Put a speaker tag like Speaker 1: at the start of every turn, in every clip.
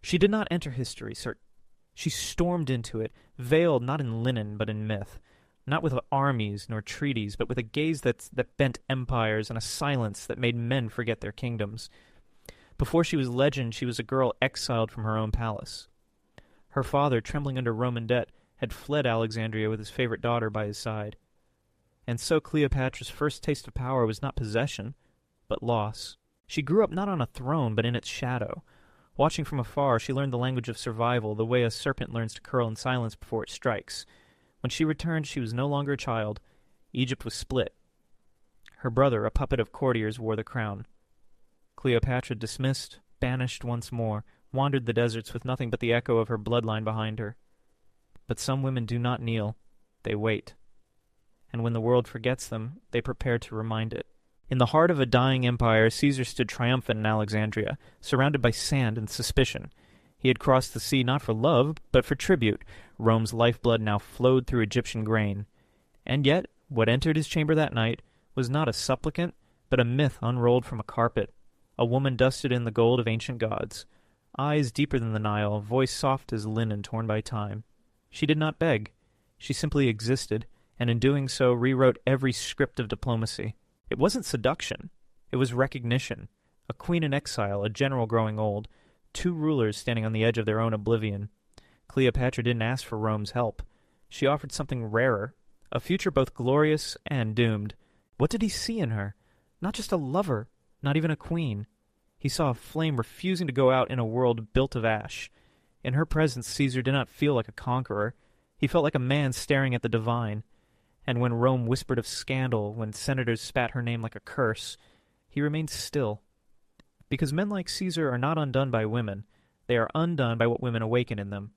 Speaker 1: She did not enter history, sir. She stormed into it, veiled not in linen but in myth, not with armies nor treaties, but with a gaze that bent empires and a silence that made men forget their kingdoms. Before she was legend, she was a girl exiled from her own palace. Her father, trembling under Roman debt, had fled Alexandria with his favorite daughter by his side. And so Cleopatra's first taste of power was not possession, but loss. She grew up not on a throne, but in its shadow. Watching from afar, she learned the language of survival, the way a serpent learns to curl in silence before it strikes. When she returned, she was no longer a child. Egypt was split. Her brother, a puppet of courtiers, wore the crown. Cleopatra, dismissed, banished once more, wandered the deserts with nothing but the echo of her bloodline behind her. But some women do not kneel. They wait. And when the world forgets them, they prepare to remind it. In the heart of a dying empire, Caesar stood triumphant in Alexandria, surrounded by sand and suspicion. He had crossed the sea not for love, but for tribute. Rome's lifeblood now flowed through Egyptian grain. And yet, what entered his chamber that night was not a supplicant, but a myth unrolled from a carpet. A woman dusted in the gold of ancient gods. Eyes deeper than the Nile, voice soft as linen torn by time. She did not beg. She simply existed, and in doing so rewrote every script of diplomacy. It wasn't seduction. It was recognition. A queen in exile, a general growing old, two rulers standing on the edge of their own oblivion. Cleopatra didn't ask for Rome's help. She offered something rarer, a future both glorious and doomed. What did he see in her? Not just a lover, not even a queen. He saw a flame refusing to go out in a world built of ash. In her presence, Caesar did not feel like a conqueror. He felt like a man staring at the divine. And when Rome whispered of scandal, when senators spat her name like a curse, he remained still. Because men like Caesar are not undone by women. They are undone by what women awaken in them,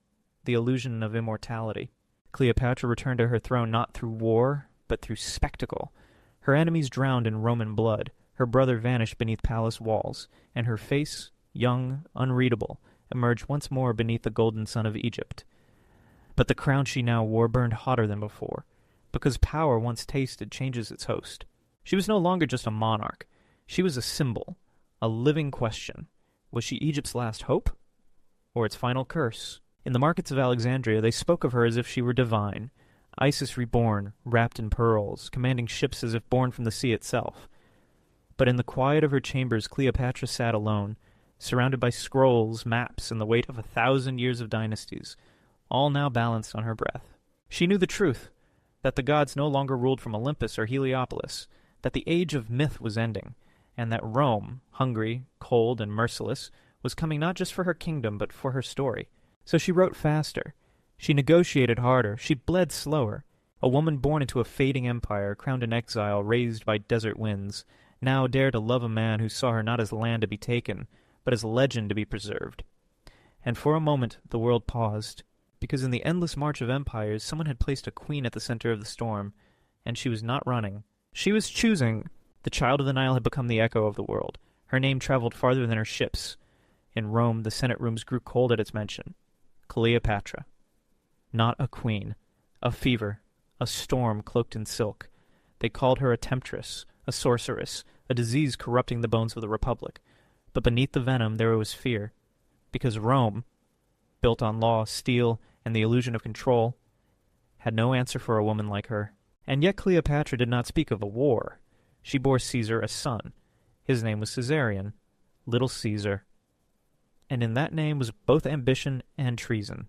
Speaker 1: the illusion of immortality. Cleopatra returned to her throne not through war, but through spectacle. Her enemies drowned in Roman blood. Her brother vanished beneath palace walls, and her face, young, unreadable, emerged once more beneath the golden sun of Egypt. But the crown she now wore burned hotter than before, because power once tasted changes its host. She was no longer just a monarch. She was a symbol, a living question. Was she Egypt's last hope, or its final curse? In the markets of Alexandria, they spoke of her as if she were divine, Isis reborn, wrapped in pearls, commanding ships as if born from the sea itself. But in the quiet of her chambers, Cleopatra sat alone, surrounded by scrolls, maps, and the weight of 1,000 years of dynasties, all now balanced on her breath. She knew the truth, that the gods no longer ruled from Olympus or Heliopolis, that the age of myth was ending, and that Rome, hungry, cold, and merciless, was coming not just for her kingdom, but for her story. So she wrote faster. She negotiated harder. She bled slower. A woman born into a fading empire, crowned in exile, raised by desert winds, now dared to love a man who saw her not as land to be taken, but as legend to be preserved. And for a moment the world paused, because in the endless march of empires someone had placed a queen at the center of the storm, and she was not running. She was choosing. The child of the Nile had become the echo of the world. Her name traveled farther than her ships. In Rome, the Senate rooms grew cold at its mention. Cleopatra. Not a queen. A fever. A storm cloaked in silk. They called her a temptress, a sorceress, a disease corrupting the bones of the Republic. But beneath the venom there was fear. Because Rome, built on law, steel, and the illusion of control, had no answer for a woman like her. And yet Cleopatra did not speak of a war. She bore Caesar a son. His name was Caesarion, Little Caesar. And in that name was both ambition and treason.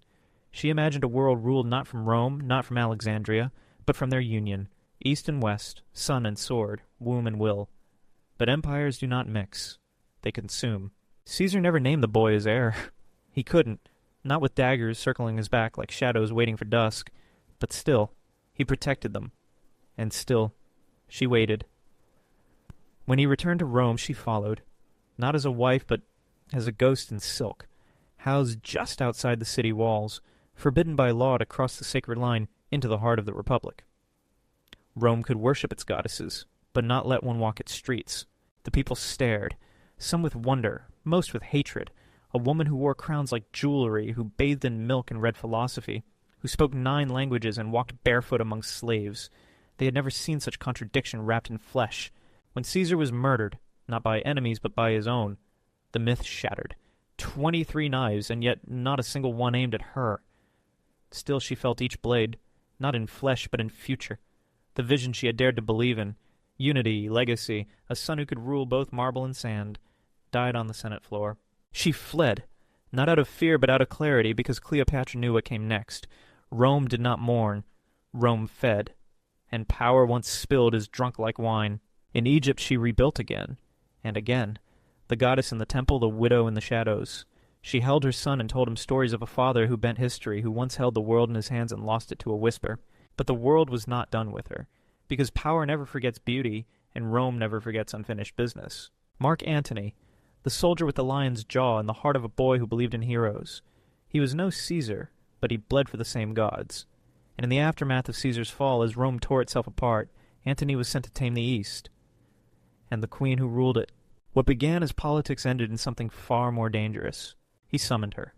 Speaker 1: She imagined a world ruled not from Rome, not from Alexandria, but from their union, east and west, sun and sword, womb and will. But empires do not mix. They consume. Caesar never named the boy his heir. He couldn't, not with daggers circling his back like shadows waiting for dusk, but still, he protected them. And still, she waited. When he returned to Rome, she followed, not as a wife, but as a ghost in silk, housed just outside the city walls, forbidden by law to cross the sacred line into the heart of the Republic. Rome could worship its goddesses, but not let one walk its streets. The people stared, some with wonder, most with hatred. A woman who wore crowns like jewelry, who bathed in milk and read philosophy, who spoke 9 languages and walked barefoot among slaves. They had never seen such contradiction wrapped in flesh. When Caesar was murdered, not by enemies but by his own, the myth shattered. 23 knives, and yet not a single one aimed at her. Still she felt each blade, not in flesh but in future. The vision she had dared to believe in, unity, legacy, a son who could rule both marble and sand, died on the Senate floor. She fled, not out of fear but out of clarity, because Cleopatra knew what came next. Rome did not mourn. Rome fed. And power once spilled is drunk like wine. In Egypt she rebuilt again, and again. The goddess in the temple, the widow in the shadows. She held her son and told him stories of a father who bent history, who once held the world in his hands and lost it to a whisper. But the world was not done with her, because power never forgets beauty, and Rome never forgets unfinished business. Mark Antony, the soldier with the lion's jaw and the heart of a boy who believed in heroes. He was no Caesar, but he bled for the same gods. And in the aftermath of Caesar's fall, as Rome tore itself apart, Antony was sent to tame the East, and the queen who ruled it. What began as politics ended in something far more dangerous. He summoned her,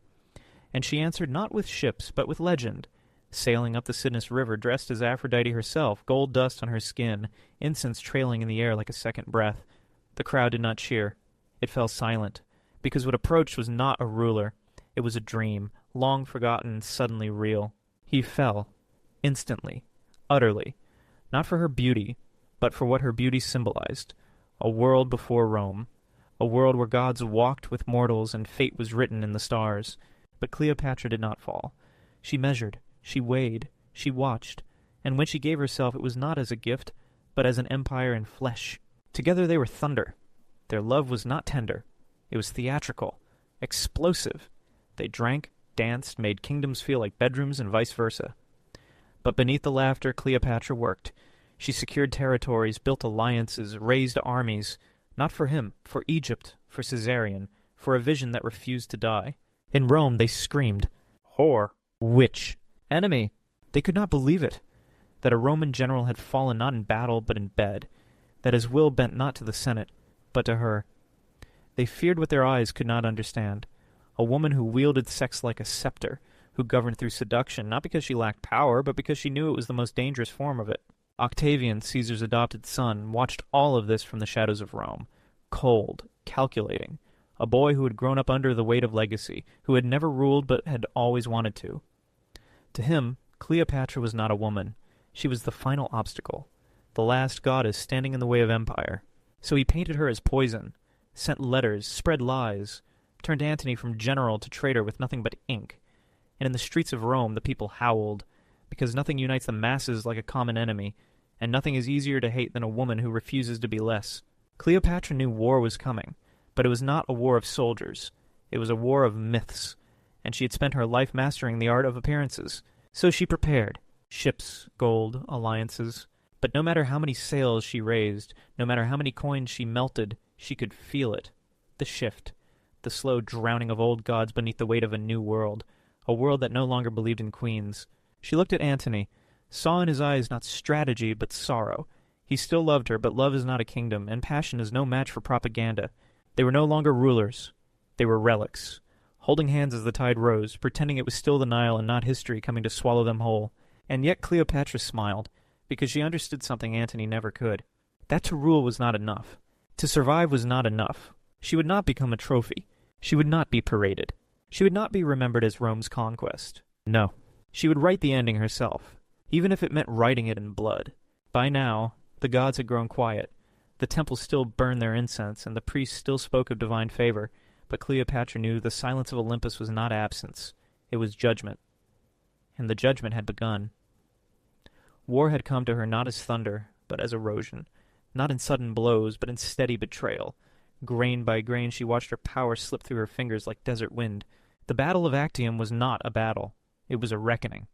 Speaker 1: and she answered not with ships, but with legend, sailing up the Cydnus River dressed as Aphrodite herself, gold dust on her skin, incense trailing in the air like a second breath. The crowd did not cheer. It fell silent, because what approached was not a ruler. It was a dream, long forgotten, suddenly real. He fell, instantly, utterly, not for her beauty, but for what her beauty symbolized. A world before Rome, a world where gods walked with mortals and fate was written in the stars. But Cleopatra did not fall. She measured, she weighed, she watched, and when she gave herself it was not as a gift, but as an empire in flesh. Together they were thunder. Their love was not tender. It was theatrical, explosive. They drank, danced, made kingdoms feel like bedrooms and vice versa. But beneath the laughter, Cleopatra worked. She secured territories, built alliances, raised armies, not for him, for Egypt, for Caesarion, for a vision that refused to die. In Rome they screamed, whore, witch, enemy. They could not believe it, that a Roman general had fallen not in battle but in bed, that his will bent not to the Senate, but to her. They feared what their eyes could not understand, a woman who wielded sex like a scepter, who governed through seduction, not because she lacked power, but because she knew it was the most dangerous form of it. Octavian, Caesar's adopted son, watched all of this from the shadows of Rome, cold, calculating, a boy who had grown up under the weight of legacy, who had never ruled but had always wanted to. To him, Cleopatra was not a woman. She was the final obstacle, the last goddess standing in the way of empire. So he painted her as poison, sent letters, spread lies, turned Antony from general to traitor with nothing but ink. And in the streets of Rome the people howled, because nothing unites the masses like a common enemy, and nothing is easier to hate than a woman who refuses to be less. Cleopatra knew war was coming, but it was not a war of soldiers. It was a war of myths, and she had spent her life mastering the art of appearances. So she prepared. Ships, gold, alliances. But no matter how many sails she raised, no matter how many coins she melted, she could feel it. The shift. The slow drowning of old gods beneath the weight of a new world. A world that no longer believed in queens. She looked at Antony, saw in his eyes not strategy but sorrow. He still loved her, but love is not a kingdom, and passion is no match for propaganda. They were no longer rulers. They were relics, holding hands as the tide rose, pretending it was still the Nile and not history coming to swallow them whole. And yet Cleopatra smiled, because she understood something Antony never could. That to rule was not enough. To survive was not enough. She would not become a trophy. She would not be paraded. She would not be remembered as Rome's conquest. No. She would write the ending herself, even if it meant writing it in blood. By now, the gods had grown quiet. The temples still burned their incense, and the priests still spoke of divine favor, but Cleopatra knew the silence of Olympus was not absence. It was judgment. And the judgment had begun. War had come to her not as thunder, but as erosion, not in sudden blows, but in steady betrayal. Grain by grain she watched her power slip through her fingers like desert wind. The Battle of Actium was not a battle. It was a reckoning.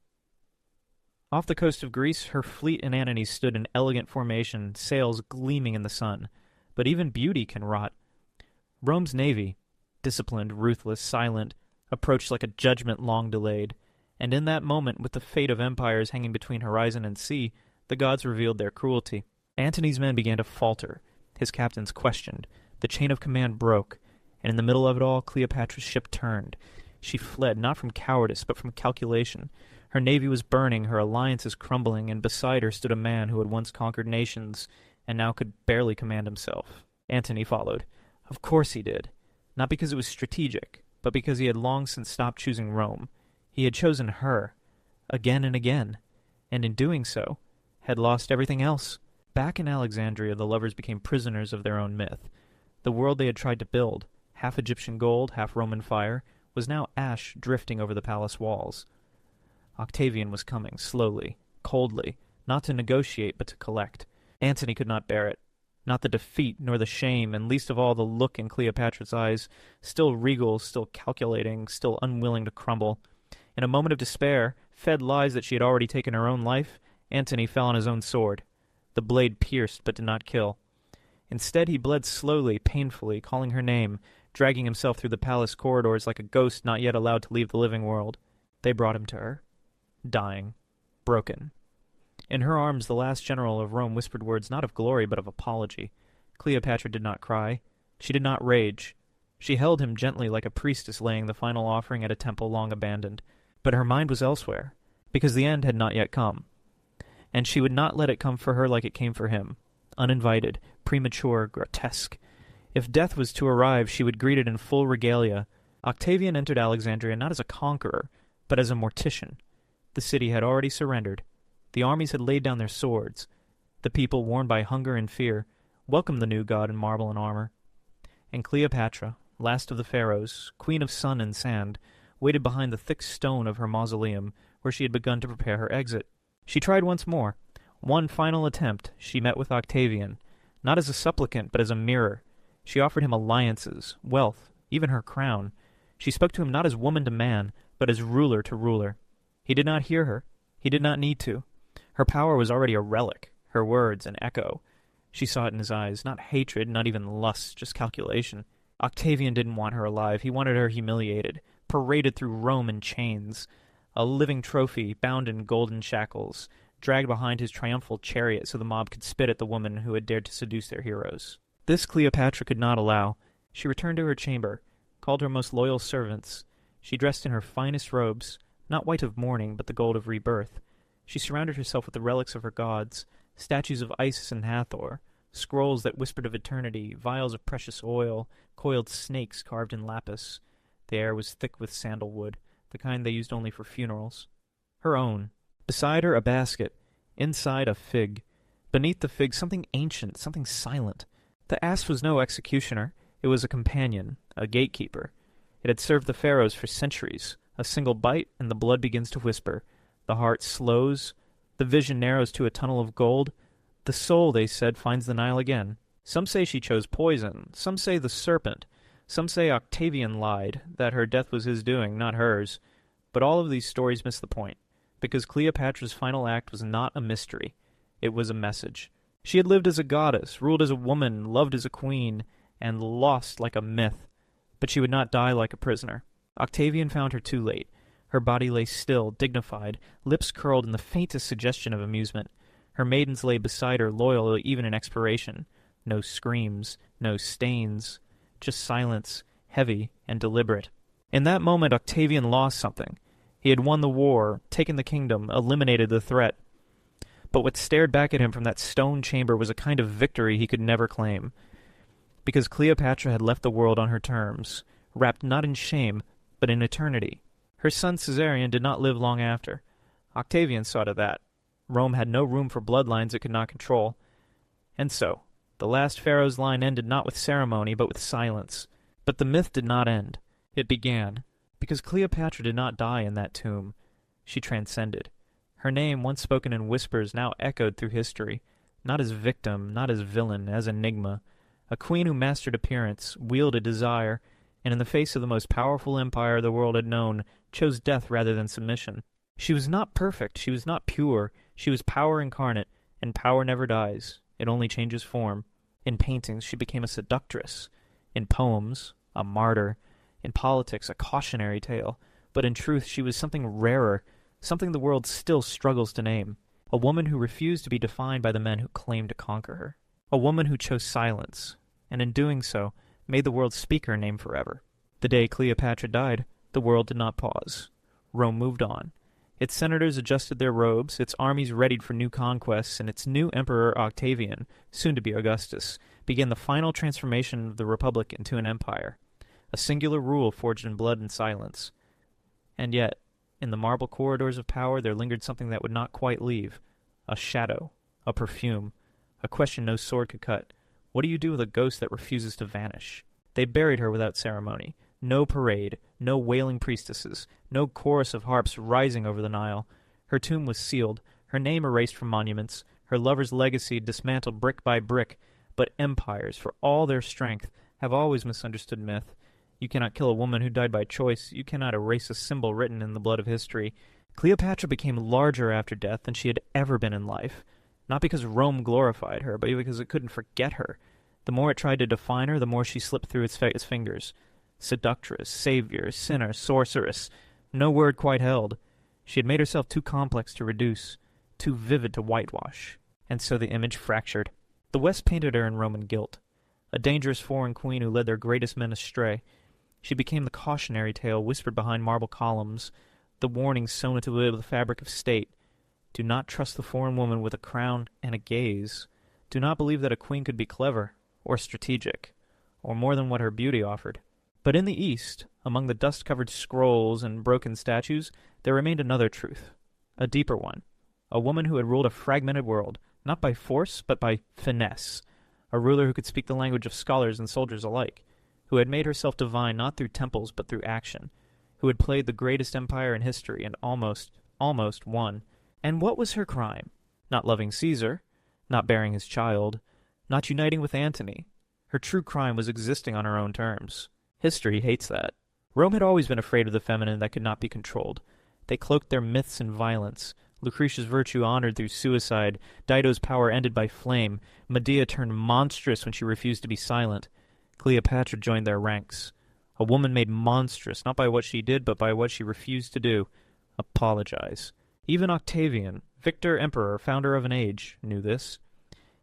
Speaker 1: Off the coast of Greece, her fleet and Antony stood in elegant formation, sails gleaming in the sun. But even beauty can rot. Rome's navy, disciplined, ruthless, silent, approached like a judgment long delayed. And in that moment, with the fate of empires hanging between horizon and sea, the gods revealed their cruelty. Antony's men began to falter. His captains questioned. The chain of command broke. And in the middle of it all, Cleopatra's ship turned. She fled, not from cowardice, but from calculation. Her navy was burning, her alliances crumbling, and beside her stood a man who had once conquered nations, and now could barely command himself. Antony followed. Of course he did. Not because it was strategic, but because he had long since stopped choosing Rome. He had chosen her, again and again, and in doing so, had lost everything else. Back in Alexandria, the lovers became prisoners of their own myth. The world they had tried to build, half Egyptian gold, half Roman fire, was now ash drifting over the palace walls. Octavian was coming, slowly, coldly, not to negotiate but to collect. Antony could not bear it. Not the defeat, nor the shame, and least of all the look in Cleopatra's eyes, still regal, still calculating, still unwilling to crumble. In a moment of despair, fed lies that she had already taken her own life, Antony fell on his own sword. The blade pierced but did not kill. Instead he bled slowly, painfully, calling her name, dragging himself through the palace corridors like a ghost not yet allowed to leave the living world. They brought him to her, dying, broken. In her arms the last general of Rome whispered words not of glory but of apology. Cleopatra did not cry. She did not rage. She held him gently like a priestess laying the final offering at a temple long abandoned. But her mind was elsewhere, because the end had not yet come. And she would not let it come for her like it came for him, uninvited, premature, grotesque. If death was to arrive, she would greet it in full regalia. Octavian entered Alexandria not as a conqueror, but as a mortician. The city had already surrendered. The armies had laid down their swords. The people, worn by hunger and fear, welcomed the new god in marble and armor. And Cleopatra, last of the pharaohs, queen of sun and sand, waited behind the thick stone of her mausoleum, where she had begun to prepare her exit. She tried once more. One final attempt, she met with Octavian, not as a supplicant, but as a mirror. She offered him alliances, wealth, even her crown. She spoke to him not as woman to man, but as ruler to ruler. He did not hear her. He did not need to. Her power was already a relic, her words an echo. She saw it in his eyes, not hatred, not even lust, just calculation. Octavian didn't want her alive. He wanted her humiliated, paraded through Rome in chains, a living trophy bound in golden shackles, dragged behind his triumphal chariot so the mob could spit at the woman who had dared to seduce their heroes. This Cleopatra could not allow. She returned to her chamber, called her most loyal servants. She dressed in her finest robes, not white of mourning, but the gold of rebirth. She surrounded herself with the relics of her gods, statues of Isis and Hathor, scrolls that whispered of eternity, vials of precious oil, coiled snakes carved in lapis. The air was thick with sandalwood, the kind they used only for funerals. Her own. Beside her a basket, inside a fig. Beneath the fig something ancient, something silent. The ass was no executioner. It was a companion, a gatekeeper. It had served the pharaohs for centuries. A single bite, and the blood begins to whisper. The heart slows. The vision narrows to a tunnel of gold. The soul, they said, finds the Nile again. Some say she chose poison. Some say the serpent. Some say Octavian lied, that her death was his doing, not hers. But all of these stories miss the point, because Cleopatra's final act was not a mystery. It was a message. She had lived as a goddess, ruled as a woman, loved as a queen, and lost like a myth. But she would not die like a prisoner. Octavian found her too late. Her body lay still, dignified, lips curled in the faintest suggestion of amusement. Her maidens lay beside her, loyal even in expiration. No screams, no stains, just silence, heavy and deliberate. In that moment Octavian lost something. He had won the war, taken the kingdom, eliminated the threat. But what stared back at him from that stone chamber was a kind of victory he could never claim. Because Cleopatra had left the world on her terms, wrapped not in shame, but in eternity. Her son Caesarion did not live long after. Octavian saw to that. Rome had no room for bloodlines it could not control. And so, the last pharaoh's line ended not with ceremony, but with silence. But the myth did not end. It began. Because Cleopatra did not die in that tomb. She transcended. Her name, once spoken in whispers, now echoed through history. Not as victim, not as villain, as enigma. A queen who mastered appearance, wielded desire, and in the face of the most powerful empire the world had known, chose death rather than submission. She was not perfect, she was not pure, she was power incarnate, and power never dies, it only changes form. In paintings she became a seductress, in poems, a martyr, in politics a cautionary tale, but in truth she was something rarer, something the world still struggles to name. A woman who refused to be defined by the men who claimed to conquer her. A woman who chose silence, and in doing so, made the world speak her name forever. The day Cleopatra died, the world did not pause. Rome moved on. Its senators adjusted their robes, its armies readied for new conquests, and its new emperor Octavian, soon to be Augustus, began the final transformation of the republic into an empire. a singular rule forged in blood and silence. And yet, in the marble corridors of power there lingered something that would not quite leave. A shadow, a perfume, a question no sword could cut. What do you do with a ghost that refuses to vanish? They buried her without ceremony. No parade, no wailing priestesses, no chorus of harps rising over the Nile. Her tomb was sealed, her name erased from monuments, her lover's legacy dismantled brick by brick. But empires, for all their strength, have always misunderstood myth. You cannot kill a woman who died by choice. You cannot erase a symbol written in the blood of history. Cleopatra became larger after death than she had ever been in life. Not because Rome glorified her, but because it couldn't forget her. The more it tried to define her, the more she slipped through its fingers. Seductress, savior, sinner, sorceress. No word quite held. She had made herself too complex to reduce, too vivid to whitewash. And so the image fractured. The West painted her in Roman guilt, a dangerous foreign queen who led their greatest men astray. She became the cautionary tale whispered behind marble columns, the warning sewn into the fabric of state. Do not trust the foreign woman with a crown and a gaze. Do not believe that a queen could be clever, or strategic, or more than what her beauty offered. But in the East, among the dust-covered scrolls and broken statues, there remained another truth, a deeper one. A woman who had ruled a fragmented world, not by force, but by finesse. A ruler who could speak the language of scholars and soldiers alike, who had made herself divine not through temples but through action, who had played the greatest empire in history and almost won. And what was her crime? Not loving Caesar, not bearing his child, not uniting with Antony. Her true crime was existing on her own terms. History hates that. Rome had always been afraid of the feminine that could not be controlled. They cloaked their myths in violence. Lucretia's virtue honored through suicide, Dido's power ended by flame, Medea turned monstrous when she refused to be silent. Cleopatra joined their ranks. A woman made monstrous, not by what she did, but by what she refused to do. Apologize. Even Octavian, victor emperor, founder of an age, knew this.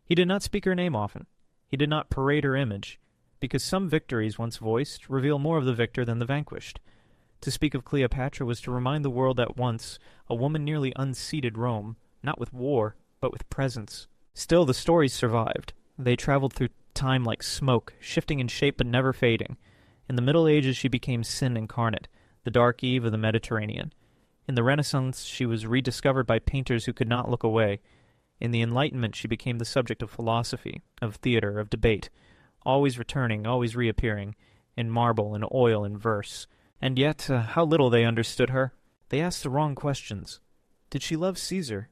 Speaker 1: He did not speak her name often. He did not parade her image, because some victories once voiced reveal more of the victor than the vanquished. To speak of Cleopatra was to remind the world that once a woman nearly unseated Rome, not with war, but with presence. Still, the stories survived. They traveled through time like smoke, shifting in shape but never fading. In the Middle Ages she became sin incarnate, the dark eve of the Mediterranean. In the Renaissance she was rediscovered by painters who could not look away. In the Enlightenment she became the subject of philosophy, of theater, of debate, always returning, always reappearing, in marble, in oil, in verse. And yet, how little they understood her. They asked the wrong questions. Did she love Caesar?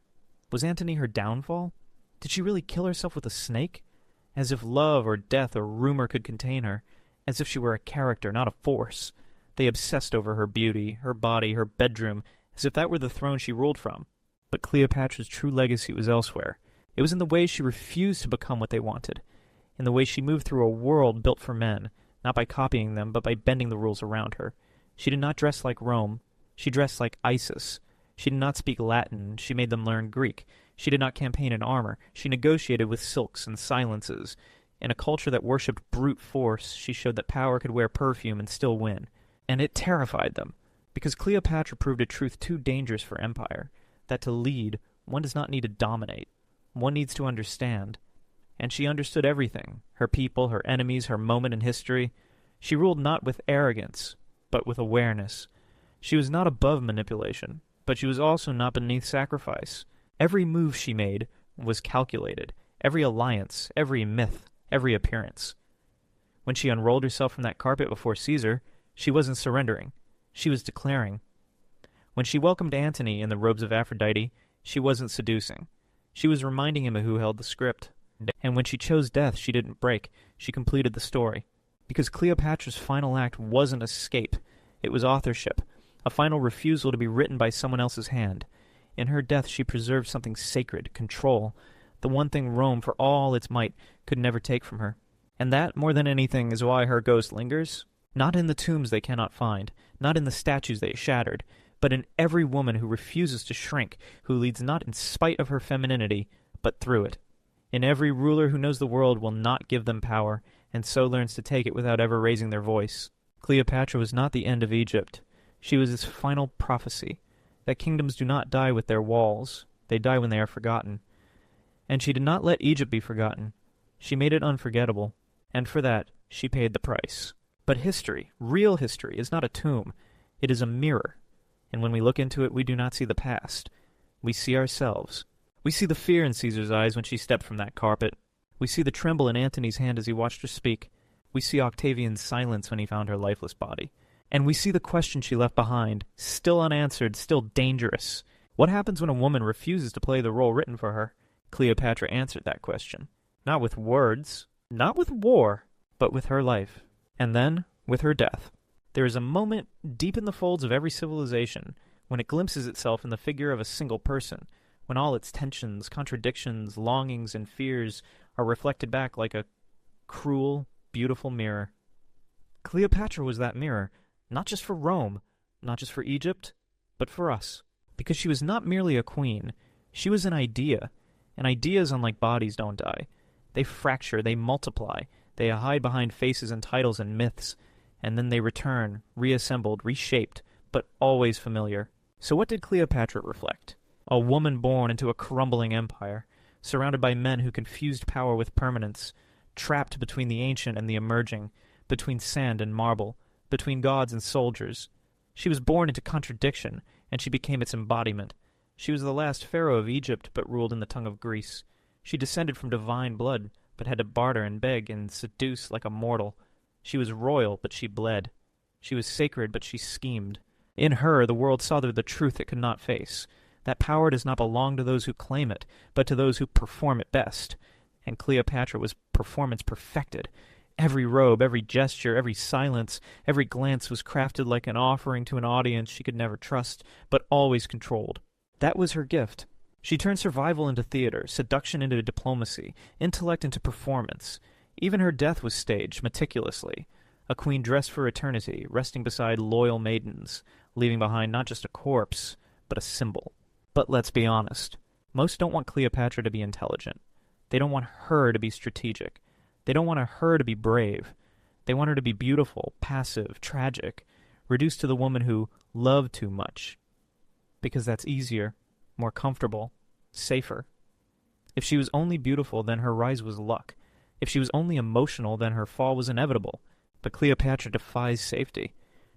Speaker 1: Was Antony her downfall? Did she really kill herself with a snake? As if love or death or rumor could contain her. As if she were a character, not a force. They obsessed over her beauty, her body, her bedroom, as if that were the throne she ruled from. But Cleopatra's true legacy was elsewhere. It was in the way she refused to become what they wanted. In the way she moved through a world built for men, not by copying them, but by bending the rules around her. She did not dress like Rome. She dressed like Isis. She did not speak Latin. She made them learn Greek. She did not campaign in armor. She negotiated with silks and silences. In a culture that worshipped brute force, she showed that power could wear perfume and still win. And it terrified them, because Cleopatra proved a truth too dangerous for empire, that to lead, one does not need to dominate. One needs to understand. And she understood everything, her people, her enemies, her moment in history. She ruled not with arrogance, but with awareness. She was not above manipulation, but she was also not beneath sacrifice. Every move she made was calculated, every alliance, every myth, every appearance. When she unrolled herself from that carpet before Caesar, she wasn't surrendering. She was declaring. When she welcomed Antony in the robes of Aphrodite, she wasn't seducing. She was reminding him of who held the script. And when she chose death, she didn't break. She completed the story. Because Cleopatra's final act wasn't escape. It was authorship, a final refusal to be written by someone else's hand. In her death she preserved something sacred, control, the one thing Rome, for all its might, could never take from her. And that, more than anything, is why her ghost lingers. Not in the tombs they cannot find, not in the statues they shattered, but in every woman who refuses to shrink, who leads not in spite of her femininity, but through it. In every ruler who knows the world will not give them power, and so learns to take it without ever raising their voice. Cleopatra was not the end of Egypt. She was its final prophecy, that kingdoms do not die with their walls, they die when they are forgotten. And she did not let Egypt be forgotten. She made it unforgettable, and for that she paid the price. But history, real history, is not a tomb. It is a mirror. And when we look into it, we do not see the past. We see ourselves. We see the fear in Caesar's eyes when she stepped from that carpet. We see the tremble in Antony's hand as he watched her speak. We see Octavian's silence when he found her lifeless body. And we see the question she left behind, still unanswered, still dangerous. What happens when a woman refuses to play the role written for her? Cleopatra answered that question. Not with words, not with war, but with her life. And then, with her death. There is a moment deep in the folds of every civilization when it glimpses itself in the figure of a single person, when all its tensions, contradictions, longings, and fears are reflected back like a cruel, beautiful mirror. Cleopatra was that mirror, not just for Rome, not just for Egypt, but for us. Because she was not merely a queen, she was an idea. And ideas, unlike bodies, don't die. They fracture, they multiply, they hide behind faces and titles and myths, and then they return, reassembled, reshaped, but always familiar. So what did Cleopatra reflect? A woman born into a crumbling empire, surrounded by men who confused power with permanence, trapped between the ancient and the emerging, between sand and marble, between gods and soldiers. She was born into contradiction, and she became its embodiment. She was the last pharaoh of Egypt, but ruled in the tongue of Greece. She descended from divine blood, but had to barter and beg and seduce like a mortal. She was royal, but she bled. She was sacred, but she schemed. In her, the world saw the truth it could not face. That power does not belong to those who claim it, but to those who perform it best. And Cleopatra was performance perfected. Every robe, every gesture, every silence, every glance was crafted like an offering to an audience she could never trust, but always controlled. That was her gift. She turned survival into theater, seduction into diplomacy, intellect into performance. Even her death was staged meticulously. A queen dressed for eternity, resting beside loyal maidens, leaving behind not just a corpse, but a symbol. But let's be honest. Most don't want Cleopatra to be intelligent. They don't want her to be strategic. They don't want her to be brave. They want her to be beautiful, passive, tragic, reduced to the woman who loved too much. Because that's easier, more comfortable, safer. If she was only beautiful, then her rise was luck. If she was only emotional, then her fall was inevitable. But Cleopatra defies safety.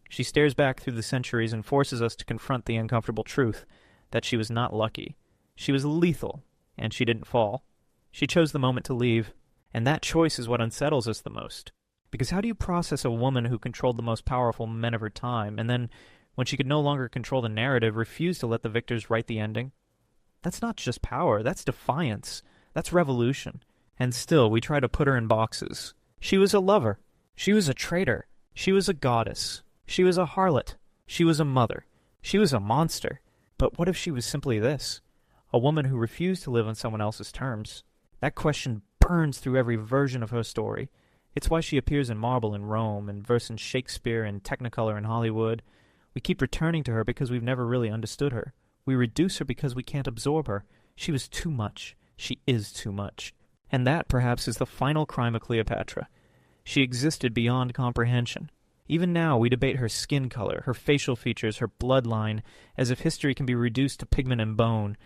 Speaker 1: She stares back through the centuries and forces us to confront the uncomfortable truth that she was not lucky. She was lethal, and she didn't fall. She chose the moment to leave, and that choice is what unsettles us the most. Because how do you process a woman who controlled the most powerful men of her time, and then, when she could no longer control the narrative, refuse to let the victors write the ending? That's not just power, that's defiance. That's revolution. And still, we try to put her in boxes. She was a lover. She was a traitor. She was a goddess. She was a harlot. She was a mother. She was a monster. But what if she was simply this? A woman who refused to live on someone else's terms? That question burns through every version of her story. It's why she appears in marble in Rome, and verse in Shakespeare, and Technicolor in Hollywood. We keep returning to her because we've never really understood her. We reduce her because we can't absorb her. She was too much. She is too much. And that, perhaps, is the final crime of Cleopatra. She existed beyond comprehension. Even now, we debate her skin color, her facial features, her bloodline, as if history can be reduced to pigment and bone,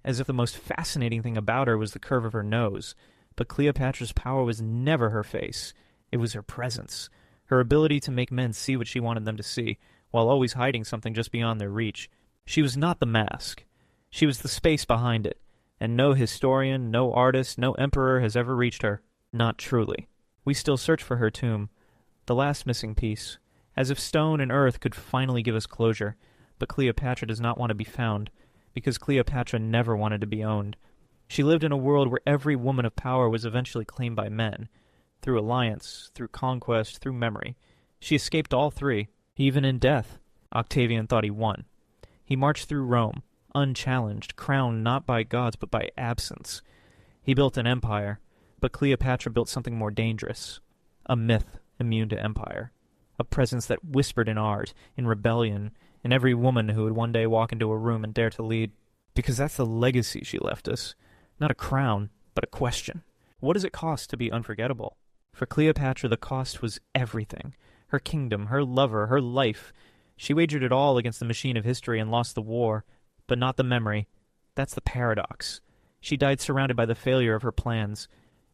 Speaker 1: as if the most fascinating thing about her was the curve of her nose. But Cleopatra's power was never her face. It was her presence, her ability to make men see what she wanted them to see, while always hiding something just beyond their reach. She was not the mask. She was the space behind it, and no historian, no artist, no emperor has ever reached her. Not truly. We still search for her tomb, the last missing piece, as if stone and earth could finally give us closure. But Cleopatra does not want to be found, because Cleopatra never wanted to be owned. She lived in a world where every woman of power was eventually claimed by men, through alliance, through conquest, through memory. She escaped all three, even in death. Octavian thought he won. He marched through Rome, unchallenged, crowned not by gods but by absence. He built an empire, but Cleopatra built something more dangerous. A myth immune to empire. A presence that whispered in art, in rebellion, in every woman who would one day walk into a room and dare to lead. Because that's the legacy she left us. Not a crown, but a question. What does it cost to be unforgettable? For Cleopatra, the cost was everything. Her kingdom, her lover, her life. She wagered it all against the machine of history and lost the war, but not the memory. That's the paradox. She died surrounded by the failure of her plans,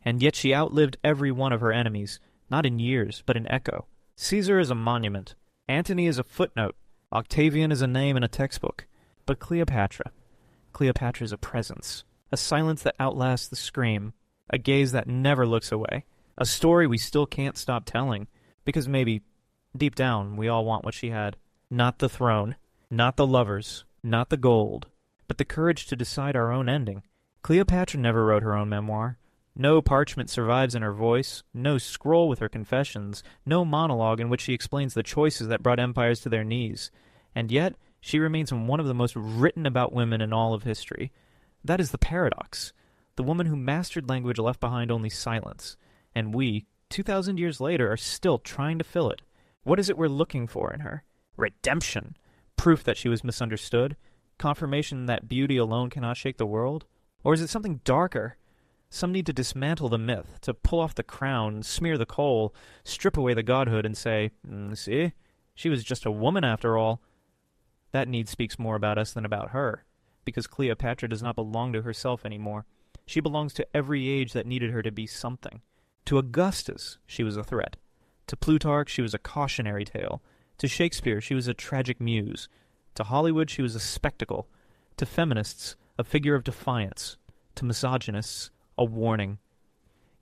Speaker 1: and yet she outlived every one of her enemies, not in years, but in echo. Caesar is a monument. Antony is a footnote. Octavian is a name in a textbook. But Cleopatra is a presence. A silence that outlasts the scream. A gaze that never looks away. A story we still can't stop telling. Because maybe, deep down, we all want what she had. Not the throne. Not the lovers. Not the gold. But the courage to decide our own ending. Cleopatra never wrote her own memoir. No parchment survives in her voice, no scroll with her confessions, no monologue in which she explains the choices that brought empires to their knees. And yet, she remains one of the most written about women in all of history. That is the paradox. The woman who mastered language left behind only silence. And we, 2,000 years later, are still trying to fill it. What is it we're looking for in her? Redemption. Proof that she was misunderstood? Confirmation that beauty alone cannot shake the world? Or is it something darker? Some need to dismantle the myth, to pull off the crown, smear the coal, strip away the godhood, and say, see, she was just a woman after all. That need speaks more about us than about her, because Cleopatra does not belong to herself anymore. She belongs to every age that needed her to be something. To Augustus, she was a threat. To Plutarch, she was a cautionary tale. To Shakespeare, she was a tragic muse. To Hollywood, she was a spectacle. To feminists, a figure of defiance. To misogynists, a warning.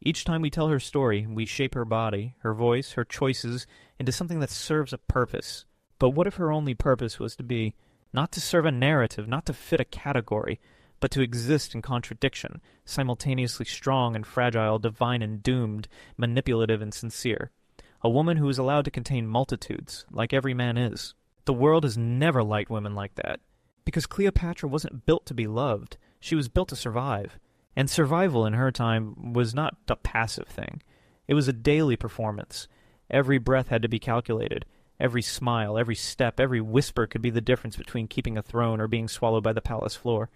Speaker 1: Each time we tell her story, we shape her body, her voice, her choices into something that serves a purpose. But what if her only purpose was to be, not to serve a narrative, not to fit a category, but to exist in contradiction, simultaneously strong and fragile, divine and doomed, manipulative and sincere? A woman who is allowed to contain multitudes, like every man is. The world has never liked women like that. Because Cleopatra wasn't built to be loved. She was built to survive. And survival in her time was not a passive thing. It was a daily performance. Every breath had to be calculated. Every smile, every step, every whisper could be the difference between keeping a throne or being swallowed by the palace floor.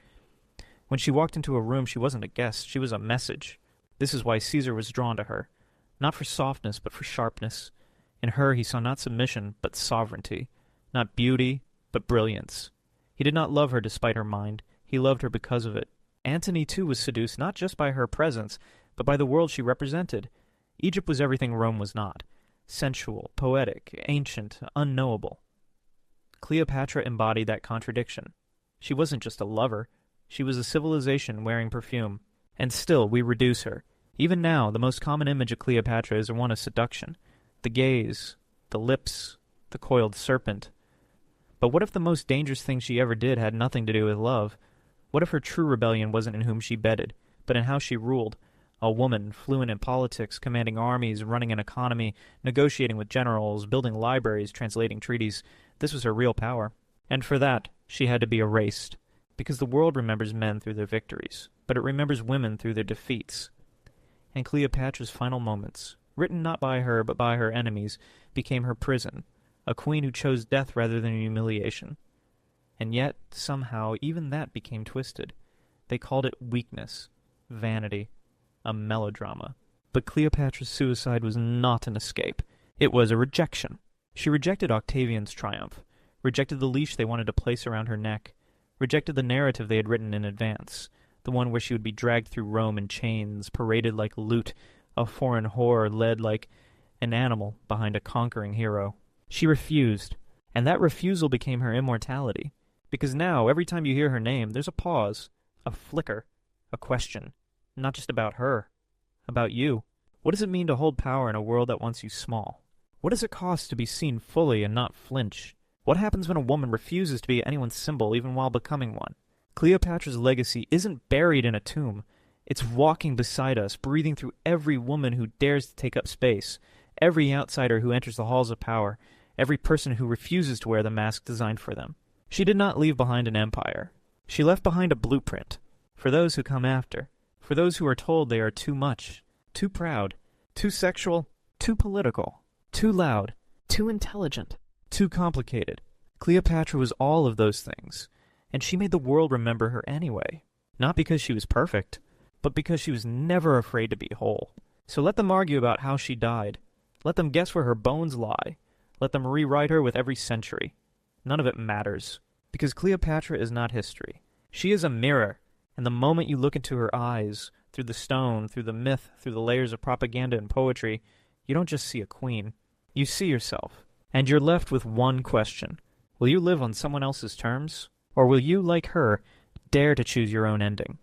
Speaker 1: When she walked into a room, she wasn't a guest. She was a message. This is why Caesar was drawn to her. Not for softness, but for sharpness. In her he saw not submission, but sovereignty. Not beauty, but brilliance. He did not love her despite her mind. He loved her because of it. Antony, too, was seduced not just by her presence, but by the world she represented. Egypt was everything Rome was not. Sensual, poetic, ancient, unknowable. Cleopatra embodied that contradiction. She wasn't just a lover. She was a civilization wearing perfume. And still, we reduce her. Even now, the most common image of Cleopatra is one of seduction. The gaze, the lips, the coiled serpent. But what if the most dangerous thing she ever did had nothing to do with love? What if her true rebellion wasn't in whom she bedded, but in how she ruled? A woman, fluent in politics, commanding armies, running an economy, negotiating with generals, building libraries, translating treaties. This was her real power. And for that, she had to be erased. Because the world remembers men through their victories, but it remembers women through their defeats. And Cleopatra's final moments, written not by her but by her enemies, became her prison, a queen who chose death rather than humiliation. And yet, somehow, even that became twisted. They called it weakness, vanity, a melodrama. But Cleopatra's suicide was not an escape. It was a rejection. She rejected Octavian's triumph, rejected the leash they wanted to place around her neck, rejected the narrative they had written in advance, the one where she would be dragged through Rome in chains, paraded like loot, a foreign whore led like an animal behind a conquering hero. She refused, and that refusal became her immortality. Because now, every time you hear her name, there's a pause, a flicker, a question. Not just about her, about you. What does it mean to hold power in a world that wants you small? What does it cost to be seen fully and not flinch? What happens when a woman refuses to be anyone's symbol even while becoming one? Cleopatra's legacy isn't buried in a tomb. It's walking beside us, breathing through every woman who dares to take up space, every outsider who enters the halls of power, every person who refuses to wear the mask designed for them. She did not leave behind an empire. She left behind a blueprint for those who come after, for those who are told they are too much, too proud, too sexual, too political, too loud, too intelligent, too complicated. Cleopatra was all of those things, and she made the world remember her anyway. Not because she was perfect, but because she was never afraid to be whole. So let them argue about how she died. Let them guess where her bones lie. Let them rewrite her with every century. None of it matters. Because Cleopatra is not history. She is a mirror, and the moment you look into her eyes, through the stone, through the myth, through the layers of propaganda and poetry, you don't just see a queen. You see yourself, and you're left with one question. Will you live on someone else's terms? Or will you, like her, dare to choose your own ending?